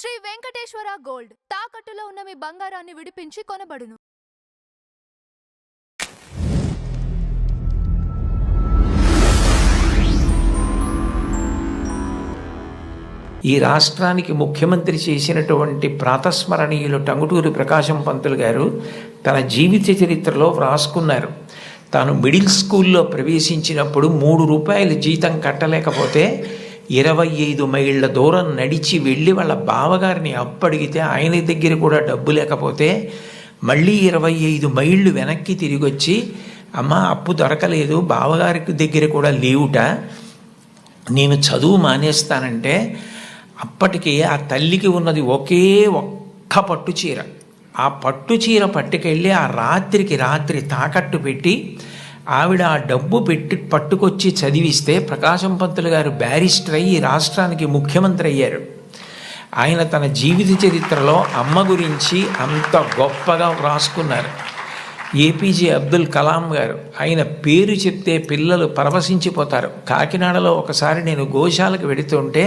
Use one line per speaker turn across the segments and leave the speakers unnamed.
Shri Venkateswara gold తాకట్టులో ఉన్న మీ బంగారాన్ని విడిపించి కొనబడును.
ఈ రాష్ట్రానికి ముఖ్యమంత్రి చేసినటువంటి ప్రాతస్మరణీయులు టంగుటూరి ప్రకాశం పంతులు గారు తన జీవిత చరిత్రలో వ్రాసుకున్నారు. తాను మిడిల్ స్కూల్లో ప్రవేశించినప్పుడు 3 రూపాయలు జీతం కట్టలేకపోతే 25 మైళ్ళ దూరం నడిచి వెళ్ళి వాళ్ళ బావగారిని అప్పడిగితే ఆయన దగ్గర కూడా డబ్బు లేకపోతే మళ్ళీ 25 మైళ్ళు వెనక్కి తిరిగి వచ్చి, అమ్మ అప్పు దొరకలేదు, బావగారికి దగ్గర కూడా లేవుట, నేను చదువు మానేస్తానంటే అప్పటికి ఆ తల్లికి ఉన్నది ఒక్క పట్టు చీర. ఆ పట్టు చీర పట్టుకెళ్ళి ఆ రాత్రి తాకట్టు పెట్టి ఆవిడ ఆ డబ్బు పట్టుకొచ్చి చదివిస్తే ప్రకాశం పంతులు గారు బ్యారిస్టర్ అయ్యి రాష్ట్రానికి ముఖ్యమంత్రి అయ్యారు. ఆయన తన జీవిత చరిత్రలో అమ్మ గురించి అంత గొప్పగా వ్రాసుకున్నారు. ఏపీజే అబ్దుల్ కలాం గారు, ఆయన పేరు చెప్తే పిల్లలు పరవశించిపోతారు. కాకినాడలో ఒకసారి నేను గోశాలకు వెడుతుంటే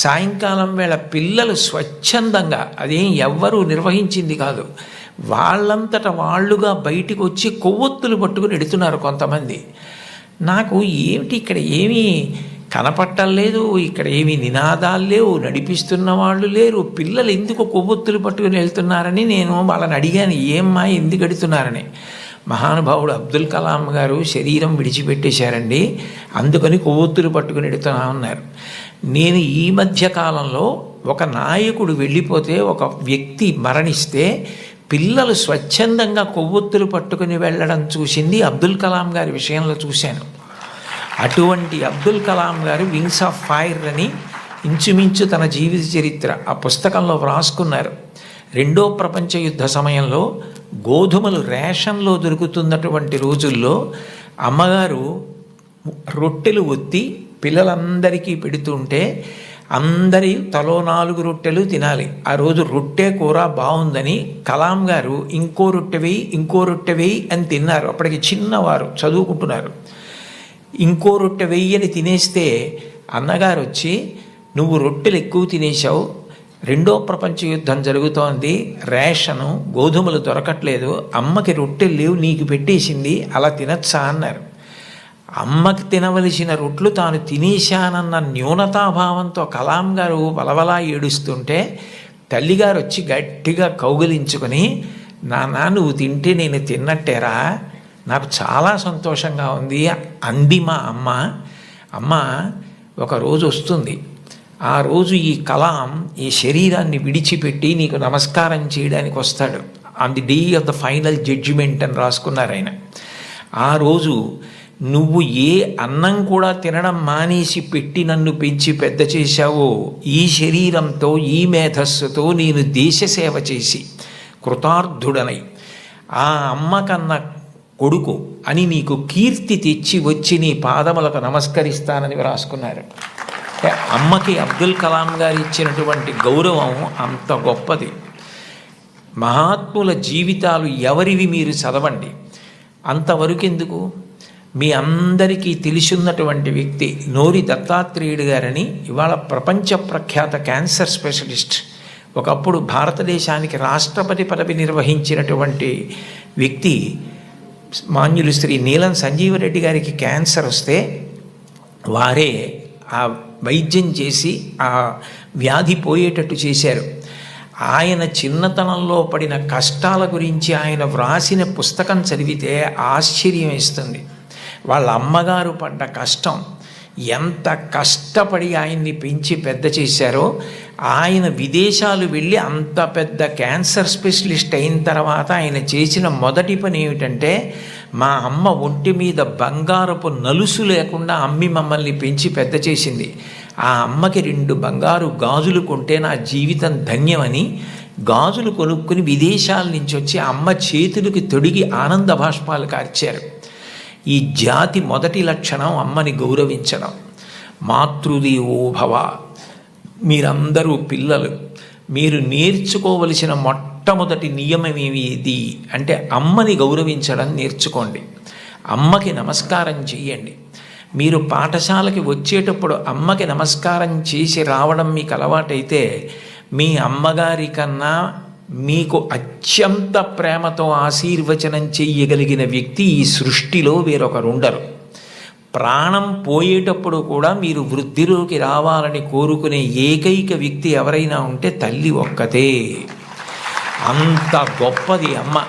సాయంకాలం వేళ పిల్లలు స్వచ్ఛందంగా, అదేం ఎవ్వరూ నిర్వహించింది కాదు, వాళ్ళంతట వాళ్ళుగా బయటికి వచ్చి కొవ్వొత్తులు పట్టుకుని ఎడుతున్నారు కొంతమంది. నాకు ఏమిటి ఇక్కడ ఏమీ కనపట్టలేదు, ఇక్కడ ఏమీ నినాదాలు లేవు, నడిపిస్తున్న వాళ్ళు లేరు, పిల్లలు ఎందుకు కొవ్వొత్తులు పట్టుకుని వెళ్తున్నారని నేను వాళ్ళని అడిగాను, ఏమ్మా ఎందుకు ఎడుతున్నారని. మహానుభావుడు అబ్దుల్ కలాం గారు శరీరం విడిచిపెట్టేశారండి, అందుకని కొవ్వొత్తులు పట్టుకుని ఎడుతున్నా ఉన్నారు. నేను ఈ మధ్య కాలంలో ఒక నాయకుడు వెళ్ళిపోతే, ఒక వ్యక్తి మరణిస్తే పిల్లలు స్వచ్ఛందంగా కొవ్వొత్తులు పట్టుకుని వెళ్ళడం చూసింది అబ్దుల్ కలాం గారి విషయంలో చూశాను. అటువంటి అబ్దుల్ కలాం గారు వింగ్స్ ఆఫ్ ఫైర్ అని ఇంచుమించు తన జీవిత చరిత్ర ఆ పుస్తకంలో వ్రాసుకున్నారు. 2వ ప్రపంచ యుద్ధ సమయంలో గోధుమలు రేషన్లో దొరుకుతున్నటువంటి రోజుల్లో అమ్మగారు రొట్టెలు ఒత్తి పిల్లలందరికీ పెడుతుంటే అందరి తలో 4 రొట్టెలు తినాలి. ఆ రోజు రొట్టె కూర బాగుందని కలాం గారు ఇంకో రొట్టె వేయి అని తిన్నారు. అప్పటికి చిన్నవారు చదువుకుంటున్నారు. ఇంకో రొట్టె వెయ్యని తినేస్తే అన్నగారు వచ్చి, నువ్వు రొట్టెలు ఎక్కువ తినేశావు, 2వ ప్రపంచ యుద్ధం జరుగుతోంది, రేషను గోధుమలు దొరకట్లేదు, అమ్మకి రొట్టెలు లేవు, నీకు పెట్టేసింది, అలా తినచ్చా అన్నారు. అమ్మకి తినవలసిన రొట్లు తాను తినేశానన్న న్యూనతాభావంతో కలాం గారు వలవలా ఏడుస్తుంటే తల్లిగారు వచ్చి గట్టిగా కౌగిలించుకొని, నాన్న నువ్వు తింటే నేను తిన్నట్టేరా, నాకు చాలా సంతోషంగా ఉంది అంది మా అమ్మ. అమ్మ ఒకరోజు వస్తుంది, ఆ రోజు ఈ కలాం ఈ శరీరాన్ని విడిచిపెట్టి నీకు నమస్కారం చేయడానికి వస్తాడు. On the day of the final judgement అని రాసుకున్నారు ఆయన. ఆ రోజు నువ్వు ఏ అన్నం కూడా తినడం మానేసి పెట్టి నన్ను పెంచి పెద్ద చేశావో, ఈ శరీరంతో ఈ మేధస్సుతో నేను దేశ సేవ చేసి కృతార్థుడనై ఆ అమ్మ కన్నా కొడుకు అని నీకు కీర్తి తెచ్చి వచ్చి నీ పాదములకు నమస్కరిస్తానని రాసుకున్నారు. అమ్మకి అబ్దుల్ కలాం గారు ఇచ్చినటువంటి గౌరవం అంత గొప్పది. మహాత్ముల జీవితాలు ఎవరివి మీరు చదవండి. అంతవరకు ఎందుకు, మీ అందరికీ తెలిసిన్నటువంటి వ్యక్తి నోరి దత్తాత్రేయుడు గారని, ఇవాళ ప్రపంచ ప్రఖ్యాత క్యాన్సర్ స్పెషలిస్ట్, ఒకప్పుడు భారతదేశానికి రాష్ట్రపతి పదవి నిర్వహించినటువంటి వ్యక్తి, మాన్యులు శ్రీ నీలం సంజీవరెడ్డి గారికి క్యాన్సర్ వస్తే వారే ఆ వైద్యం చేసి ఆ వ్యాధి పోయేటట్టు చేశారు. ఆయన చిన్నతనంలో పడిన కష్టాల గురించి ఆయన వ్రాసిన పుస్తకం చదివితే ఆశ్చర్యం వేస్తుంది. వాళ్ళ అమ్మగారు పడ్డ కష్టం, ఎంత కష్టపడి ఆయన్ని పెంచి పెద్ద చేశారో, ఆయన విదేశాలు వెళ్ళి అంత పెద్ద క్యాన్సర్ స్పెషలిస్ట్ అయిన తర్వాత ఆయన చేసిన మొదటి పని ఏమిటంటే, మా అమ్మ ఒంటి మీద బంగారపు నలుసు లేకుండా అమ్మి మమ్మల్ని పెంచి పెద్ద చేసింది, ఆ అమ్మకి 2 బంగారు గాజులు కొంటే నా జీవితం ధన్యమని గాజులు కొనుక్కుని విదేశాల నుంచి వచ్చి అమ్మ చేతులకి తొడిగి ఆనంద బాష్పాలు కార్చారు. ఈ జాతి మొదటి లక్షణం అమ్మని గౌరవించడం. మాతృదేవో భవ. మీరందరూ పిల్లలు, మీరు నేర్చుకోవలసిన మొట్టమొదటి నియమం ఏది అంటే అమ్మని గౌరవించడం నేర్చుకోండి. అమ్మకి నమస్కారం చేయండి. మీరు పాఠశాలకి వచ్చేటప్పుడు అమ్మకి నమస్కారం చేసి రావడం మీకు అలవాటైతే మీ అమ్మగారి కన్నా మీకు అత్యంత ప్రేమతో ఆశీర్వచనం చెయ్యగలిగిన వ్యక్తి ఈ సృష్టిలో వేరొకరుండరు. ప్రాణం పోయేటప్పుడు కూడా మీరు వృద్ధిలోకి రావాలని కోరుకునే ఏకైక వ్యక్తి ఎవరైనా ఉంటే తల్లి ఒక్కతే. అంత గొప్పది అమ్మ.